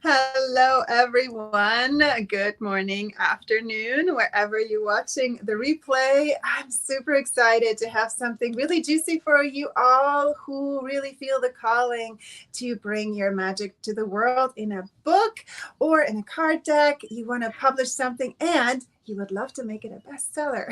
Hello, everyone. Good morning, afternoon, wherever you're watching the replay. I'm super excited to have something really juicy for you all who really feel the calling to bring your magic to the world in a book or in a card deck. You want to publish something and you would love to make it a bestseller.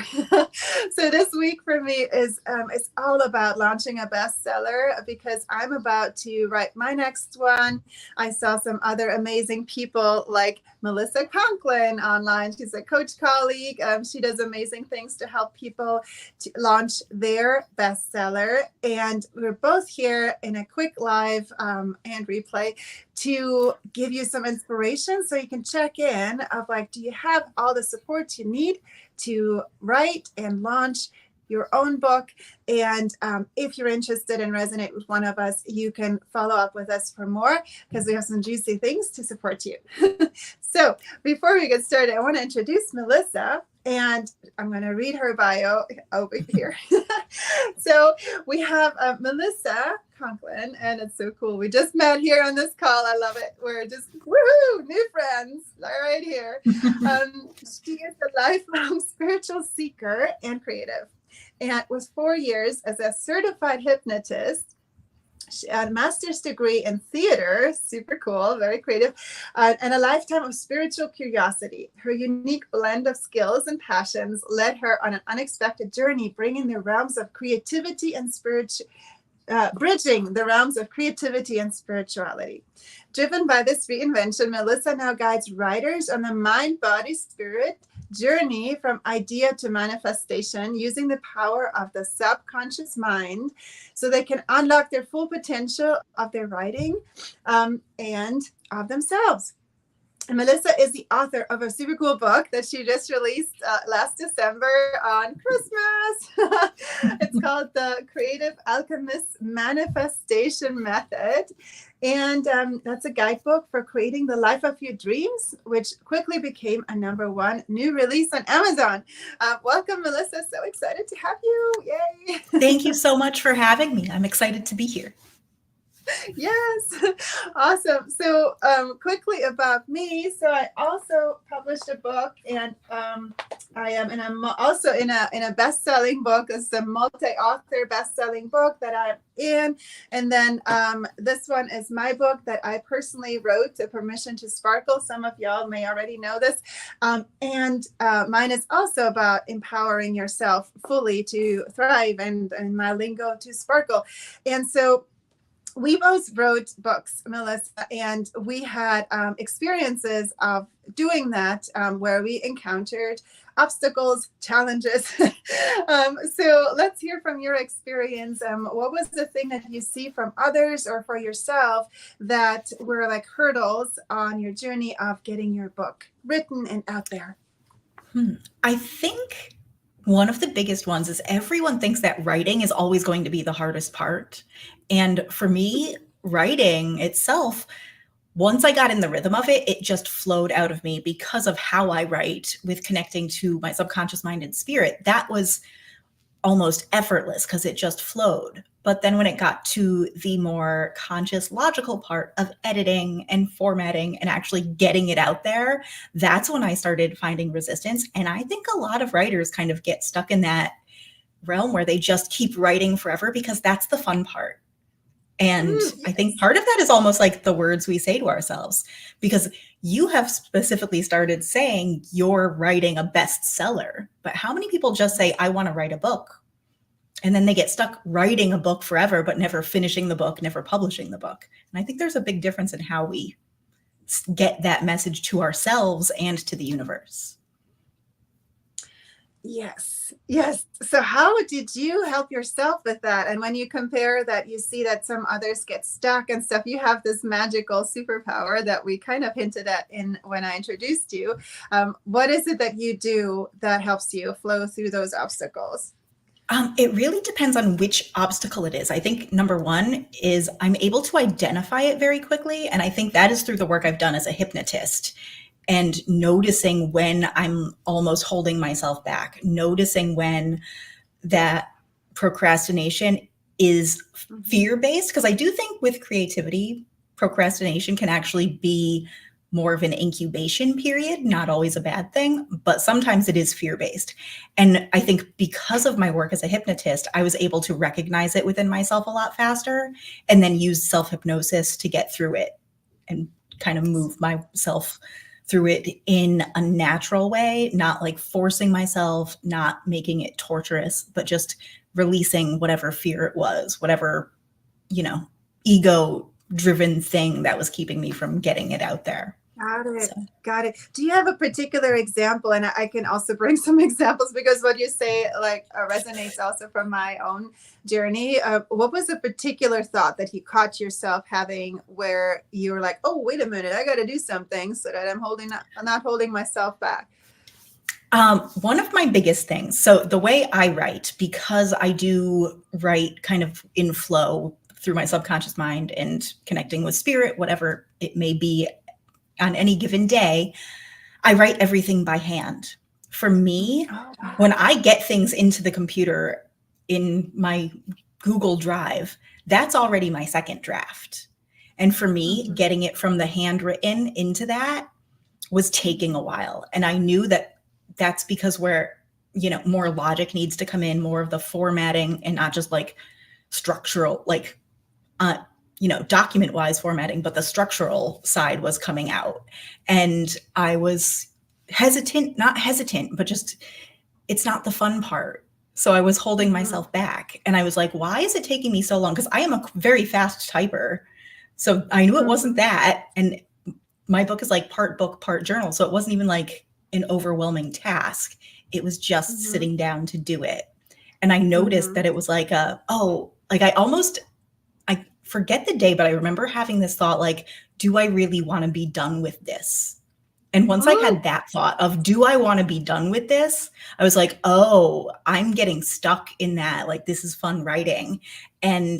So this week for me is it's all about launching a bestseller because I'm about to write my next one. I saw some other amazing people like Melissa Conklin online. She's a coach colleague. She does amazing things to help people to launch their bestseller. And we're both here in a quick live and replay to give you some inspiration so you can check in of like, do you have all the support you need to write and launch your own book? And if you're interested and resonate with one of us, you can follow up with us for more because we have some juicy things to support you. So before we get started, I want to introduce Melissa, and I'm going to read her bio over here. So we have Melissa Conklin, and it's so cool. We just met here on this call. I love it. We're just, woohoo, new friends right here. She is a lifelong spiritual seeker and creative. And with 4 years as a certified hypnotist, she had a master's degree in theater, super cool, very creative, and a lifetime of spiritual curiosity. Her unique blend of skills and passions led her on an unexpected journey, bringing the realms of creativity and bridging the realms of creativity and spirituality. Driven by this reinvention, Melissa now guides writers on the mind, body, spirit journey from idea to manifestation using the power of the subconscious mind so they can unlock their full potential of their writing and of themselves. And Melissa is the author of a super cool book that she just released last December on Christmas. It's called The Creative Alchemist's Manifestation Method. And that's a guidebook for creating the life of your dreams, which quickly became a #1 new release on Amazon. Welcome, Melissa. So excited to have you. Yay. Thank you so much for having me. I'm excited to be here. Yes, awesome. So quickly about me. So I also published a book, and I am also in a best-selling book. It's a multi-author best-selling book that I'm in. And then this one is my book that I personally wrote, Permission to Sparkle. Some of y'all may already know this. And mine is also about empowering yourself fully to thrive, and my lingo, to sparkle. And so we both wrote books, Melissa, and we had experiences of doing that where we encountered obstacles, challenges. So let's hear from your experience. What was the thing that you see from others or for yourself that were like hurdles on your journey of getting your book written and out there? I think one of the biggest ones is everyone thinks that writing is always going to be the hardest part. And for me, writing itself, once I got in the rhythm of it, it just flowed out of me because of how I write with connecting to my subconscious mind and spirit. That was almost effortless because it just flowed. But then when it got to the more conscious, logical part of editing and formatting and actually getting it out there, that's when I started finding resistance. And I think a lot of writers kind of get stuck in that realm where they just keep writing forever because that's the fun part. And yes. I think part of that is almost like the words we say to ourselves, because you have specifically started saying you're writing a bestseller. But how many people just say, I want to write a book? And then they get stuck writing a book forever, but never finishing the book, never publishing the book. And I think there's a big difference in how we get that message to ourselves and to the universe. Yes. Yes. So how did you help yourself with that? And when you compare that, you see that some others get stuck and stuff. You have this magical superpower that we kind of hinted at when I introduced you. What is it that you do that helps you flow through those obstacles? It really depends on which obstacle it is. I think #1 is I'm able to identify it very quickly. And I think that is through the work I've done as a hypnotist. And noticing when I'm almost holding myself back, noticing when that procrastination is fear-based. Because I do think with creativity, procrastination can actually be more of an incubation period, not always a bad thing, but sometimes it is fear-based. And I think because of my work as a hypnotist, I was able to recognize it within myself a lot faster and then use self-hypnosis to get through it and kind of move myself through it in a natural way, not like forcing myself, not making it torturous, but just releasing whatever fear it was, whatever, ego driven thing that was keeping me from getting it out there. Got it. So. Got it. Do you have a particular example? And I can also bring some examples because what you say resonates also from my own journey. What was a particular thought that you caught yourself having where you were like, oh, wait a minute, I got to do something so that I'm not holding myself back? One of my biggest things. So the way I write, because I do write kind of in flow through my subconscious mind and connecting with spirit, whatever it may be on any given day, I write everything by hand. For me, when I get things into the computer in my Google Drive, that's already my second draft. And for me, getting it from the handwritten into that was taking a while. And I knew that that's because where, more logic needs to come in, more of the formatting and not just like structural, document wise formatting, but the structural side was coming out. And I was not hesitant, but just, it's not the fun part. So I was holding myself back and I was like, why is it taking me so long? Because I am a very fast typer. So I knew it wasn't that. And my book is like part book, part journal. So it wasn't even like an overwhelming task. It was just sitting down to do it. And I noticed that it was like, I forget the day, but I remember having this thought, like, do I really want to be done with this? And once I had that thought of, do I want to be done with this? I was like, oh, I'm getting stuck in that. Like, this is fun writing. And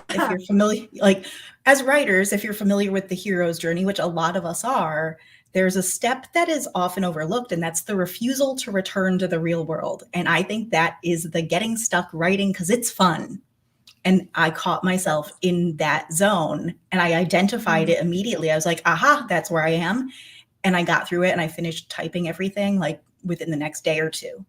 if you're familiar, like as writers, if you're familiar with the hero's journey, which a lot of us are, there's a step that is often overlooked, and that's the refusal to return to the real world. And I think that is the getting stuck writing because it's fun. And I caught myself in that zone and I identified it immediately. I was like, aha, that's where I am. And I got through it and I finished typing everything like within the next day or two.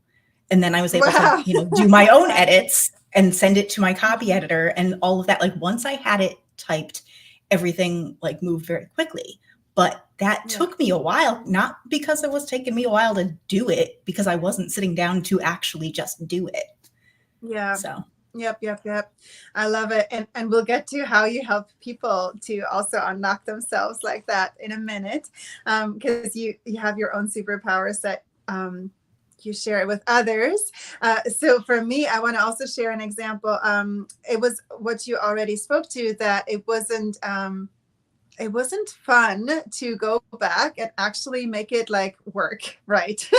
And then I was able to, do my own edits and send it to my copy editor and all of that. Like once I had it typed, everything like moved very quickly. But that took me a while, not because it was taking me a while to do it, because I wasn't sitting down to actually just do it. Yeah. So. Yep. I love it. And we'll get to how you help people to also unlock themselves like that in a minute. Because you have your own superpowers that you share it with others. So for me, I want to also share an example. It was what you already spoke to, that it wasn't fun to go back and actually make it like work, right?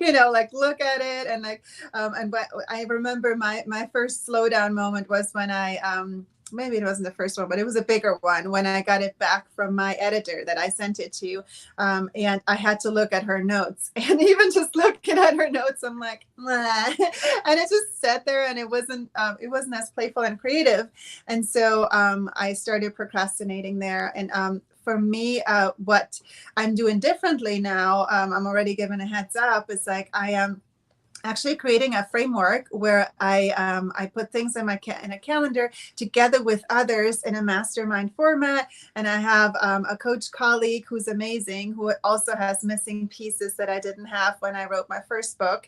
Like look at it and like, and I remember my first slowdown moment was when maybe it wasn't the first one, but it was a bigger one when I got it back from my editor that I sent it to. And I had to look at her notes, and even just looking at her notes, I'm like, nah. And it just sat there, and it wasn't as playful and creative. And so I started procrastinating there. And for me, what I'm doing differently now, I'm already giving a heads up, is like I am actually creating a framework where I put things in in a calendar together with others in a mastermind format. And I have a coach colleague who's amazing, who also has missing pieces that I didn't have when I wrote my first book,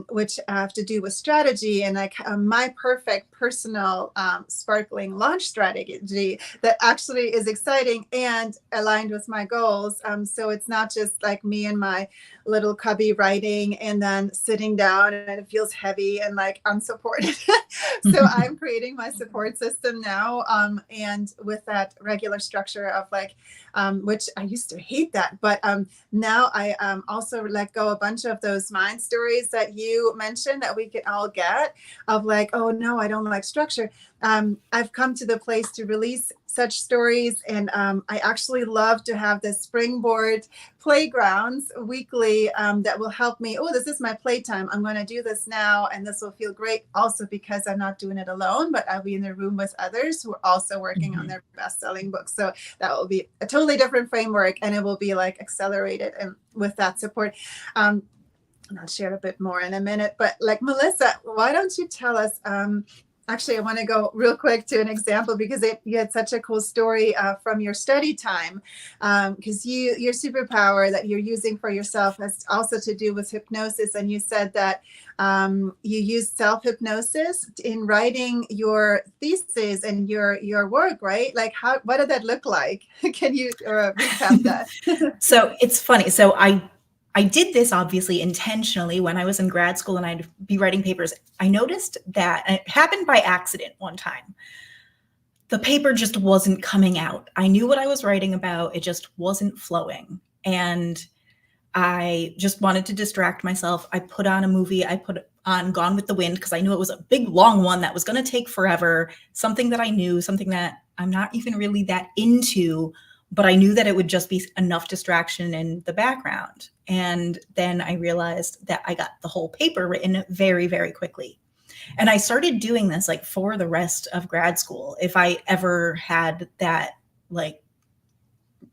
which have to do with strategy and like my perfect personal sparkling launch strategy that actually is exciting and aligned with my goals. So it's not just like me and my little cubby writing and then sitting down and it feels heavy and like unsupported. So I'm creating my support system now. And with that regular structure of like, which I used to hate that, but now I also let go a bunch of those mind stories that you mentioned that we can all get of like, oh no, I don't like structure. I've come to the place to release such stories. And I actually love to have the springboard playgrounds weekly that will help me. Oh, this is my playtime. I'm going to do this now. And this will feel great also because I'm not doing it alone, but I'll be in the room with others who are also working on their best-selling books. So that will be a totally different framework, and it will be like accelerated and with that support. And I'll share a bit more in a minute, but like Melissa, why don't you tell us, actually, I want to go real quick to an example because you had such a cool story from your study time, because your superpower that you're using for yourself has also to do with hypnosis. And you said that you used self-hypnosis in writing your thesis and your work, right? Like what did that look like? Can you recap that? So it's funny. So I did this obviously intentionally when I was in grad school and I'd be writing papers. I noticed that, and it happened by accident one time, the paper just wasn't coming out. I knew what I was writing about. It just wasn't flowing. And I just wanted to distract myself. I put on a movie. I put on Gone with the Wind because I knew it was a big, long one that was going to take forever, something that I knew, something that I'm not even really that into, but I knew that it would just be enough distraction in the background. And then I realized that I got the whole paper written very, very quickly. And I started doing this like for the rest of grad school. If I ever had that, like,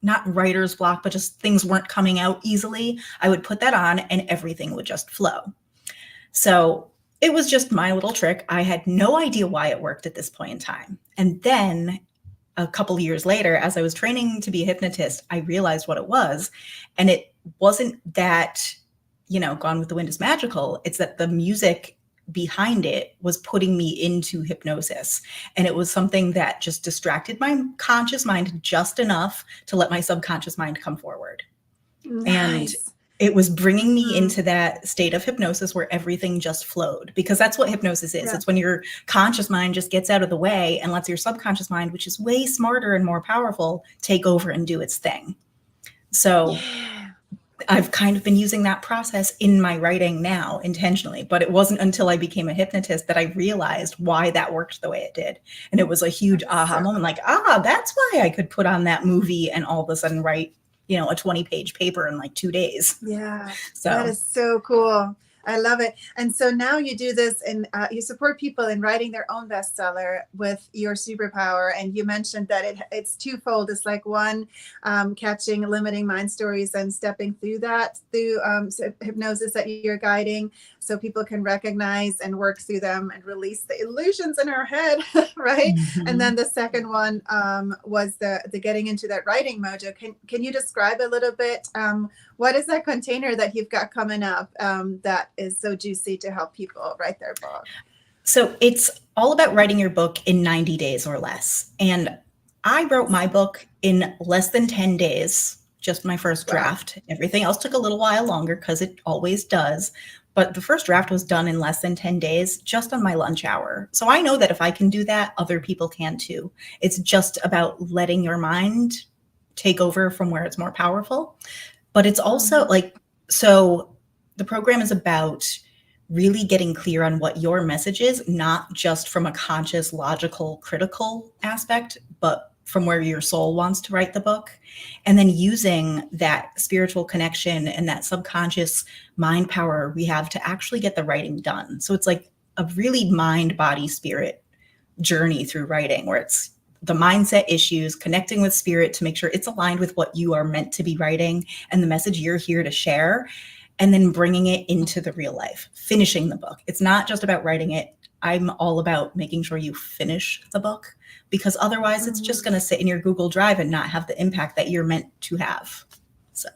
not writer's block, but just things weren't coming out easily, I would put that on and everything would just flow. So it was just my little trick. I had no idea why it worked at this point in time. And then a couple years later, as I was training to be a hypnotist, I realized what it was. And it wasn't that, Gone with the Wind is magical. It's that the music behind it was putting me into hypnosis. And it was something that just distracted my conscious mind just enough to let my subconscious mind come forward. Nice. And it was bringing me into that state of hypnosis where everything just flowed, because that's what hypnosis is. Yeah. It's when your conscious mind just gets out of the way and lets your subconscious mind, which is way smarter and more powerful, take over and do its thing. So I've kind of been using that process in my writing now intentionally, but it wasn't until I became a hypnotist that I realized why that worked the way it did. And it was a huge aha moment, like, that's why I could put on that movie and all of a sudden write a 20-page paper in like 2 days. Yeah, so that is so cool. I love it. And so now you do this and you support people in writing their own bestseller with your superpower. And you mentioned that it's twofold. It's like one, catching limiting mind stories and stepping through that through hypnosis that you're guiding, so people can recognize and work through them and release the illusions in our head, right? Mm-hmm. And then the second one was the getting into that writing mojo. Can you describe a little bit what is that container that you've got coming up that is so juicy to help people write their book? So it's all about writing your book in 90 days or less. And I wrote my book in less than 10 days, just my first draft. Wow. Everything else took a little while longer because it always does. But the first draft was done in less than 10 days, just on my lunch hour. So I know that if I can do that, other people can too. It's just about letting your mind take over from where it's more powerful. But it's also so the program is about really getting clear on what your message is, not just from a conscious, logical, critical aspect, but from where your soul wants to write the book. And then using that spiritual connection and that subconscious mind power we have to actually get the writing done. So it's like a really mind, body, spirit journey through writing, where it's the mindset issues, connecting with spirit to make sure it's aligned with what you are meant to be writing and the message you're here to share, and then bringing it into the real life, finishing the book. It's not just about writing it. I'm all about making sure you finish the book, because otherwise it's just going to sit in your Google Drive and not have the impact that you're meant to have. So.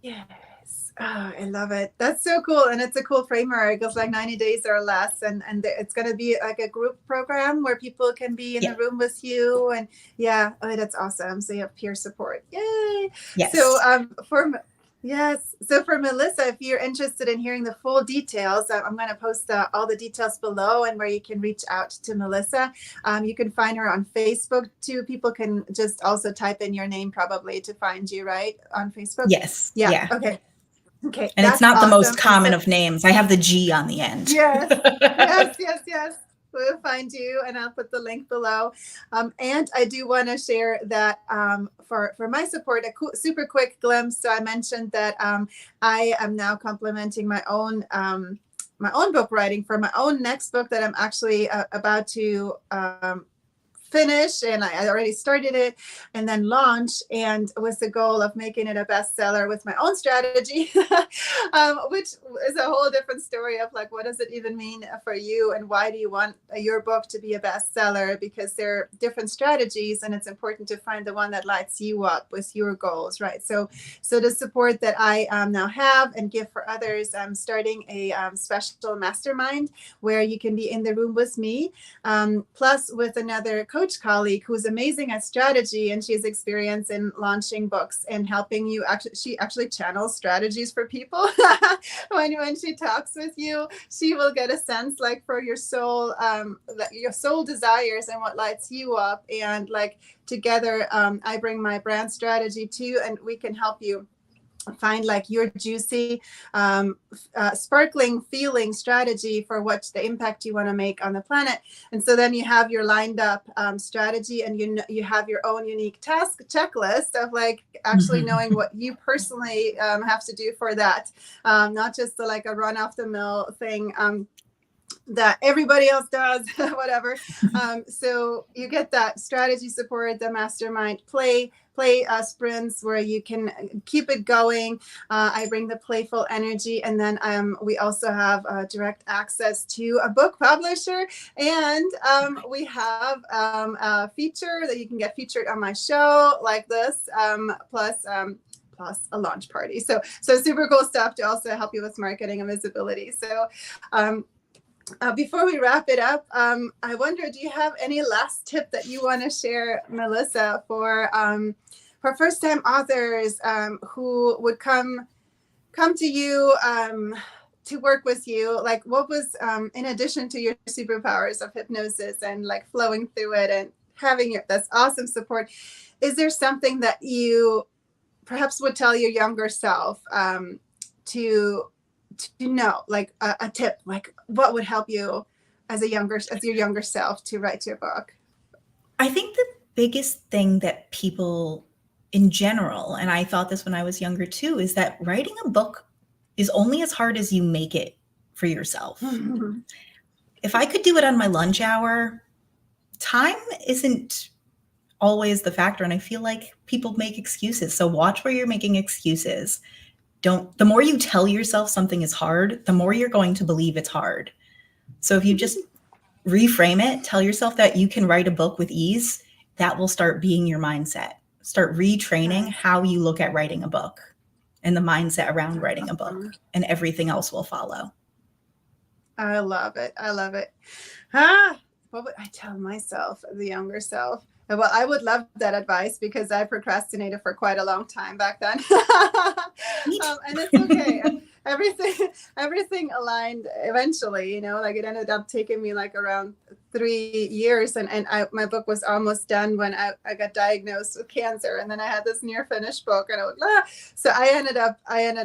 Yes. Oh, I love it. That's so cool. And it's a cool framework. It goes like 90 days or less. And it's going to be like a group program where people can be in the room with you. And that's awesome. So you have peer support. Yay. Yes. So So for Melissa, if you're interested in hearing the full details, I'm going to post all the details below and where you can reach out to Melissa. You can find her on Facebook too. People can just also type in your name probably to find you, right? On Facebook? Yes. Yeah. Okay. And it's not awesome. The most common of names. I have the G on the end. Yes. we'll find you, and I'll put the link below. And I do want to share that for my support, a super quick glimpse. So I mentioned that I am now complementing my own book writing for my own next book that I'm actually about to finish, and I already started it and then launch, and with the goal of making it a bestseller with my own strategy, which is a whole different story of like, what does it even mean for you, and why do you want your book to be a bestseller? Because there are different strategies, and it's important to find the one that lights you up with your goals, right? So the support that I now have and give for others, I'm starting a special mastermind where you can be in the room with me, plus with another coach colleague who's amazing at strategy, and she has experience in launching books and helping you. She actually channels strategies for people. when she talks with you, she will get a sense like for your soul desires and what lights you up, and like together I bring my brand strategy too, and we can help you find like your juicy, sparkling feeling strategy for what the impact you want to make on the planet. And so then you have your lined up strategy, and you have your own unique task checklist of like actually knowing what you personally have to do for that, not just like a run off the mill thing that everybody else does, whatever. So you get that strategy support, the mastermind play sprints where you can keep it going. I bring the playful energy, and then we also have direct access to a book publisher, and we have a feature that you can get featured on my show like this, plus a launch party. So super cool stuff to also help you with marketing and visibility. So before we wrap it up, I wonder, do you have any last tip that you want to share, Melissa, for first-time authors who would come to you to work with you? Like, what was, in addition to your superpowers of hypnosis and like flowing through it and having that's awesome support, is there something that you perhaps would tell your younger self to know, like a tip, like what would help you as your younger self to write your book? I think the biggest thing that people in general, and I thought this when I was younger too, is that writing a book is only as hard as you make it for yourself. If I could do it on my lunch hour, time isn't always the factor. And I feel like people make excuses. So watch where you're making excuses. The more you tell yourself something is hard, the more you're going to believe it's hard. So if you just reframe it, tell yourself that you can write a book with ease, that will start being your mindset. Start retraining how you look at writing a book and the mindset around writing a book, and everything else will follow. I love it. What would I tell myself, the younger self? Well, I would love that advice because I procrastinated for quite a long time back then. And it's okay. Everything aligned eventually, like it ended up taking me like around 3 years, and my book was almost done when I got diagnosed with cancer, and then I had this near finished book, and so I ended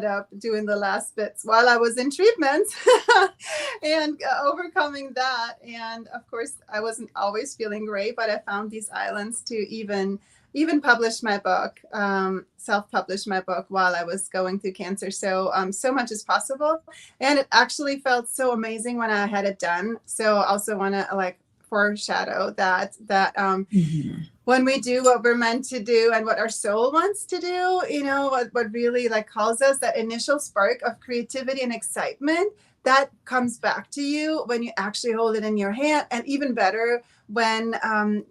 up doing the last bits while I was in treatment and overcoming that. And of course I wasn't always feeling great, but I found these islands to even publish my book, self-publish my book while I was going through cancer. So so much is possible. And it actually felt so amazing when I had it done. So I also want to like foreshadow that when we do what we're meant to do and what our soul wants to do, what really like calls us, that initial spark of creativity and excitement, that comes back to you when you actually hold it in your hand. And even better, when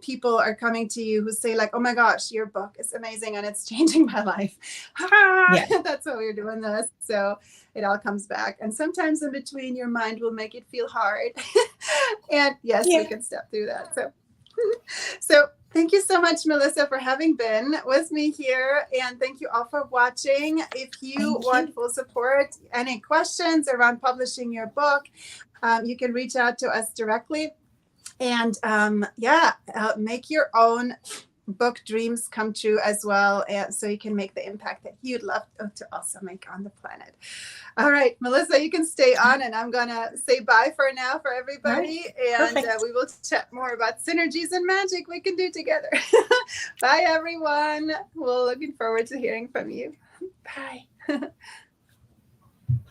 people are coming to you who say like, oh my gosh, your book is amazing and it's changing my life. That's why we're doing this. So it all comes back. And sometimes in between, your mind will make it feel hard. And yes, we can step through that. So thank you so much, Melissa, for having been with me here. And thank you all for watching. If you want full support, any questions around publishing your book, you can reach out to us directly. And make your own book dreams come true as well, and so you can make the impact that you'd love to also make on the planet. All right, Melissa, you can stay on, and I'm gonna say bye for now for everybody, and we will chat more about synergies and magic we can do together. Bye, everyone. We're looking forward to hearing from you. Bye.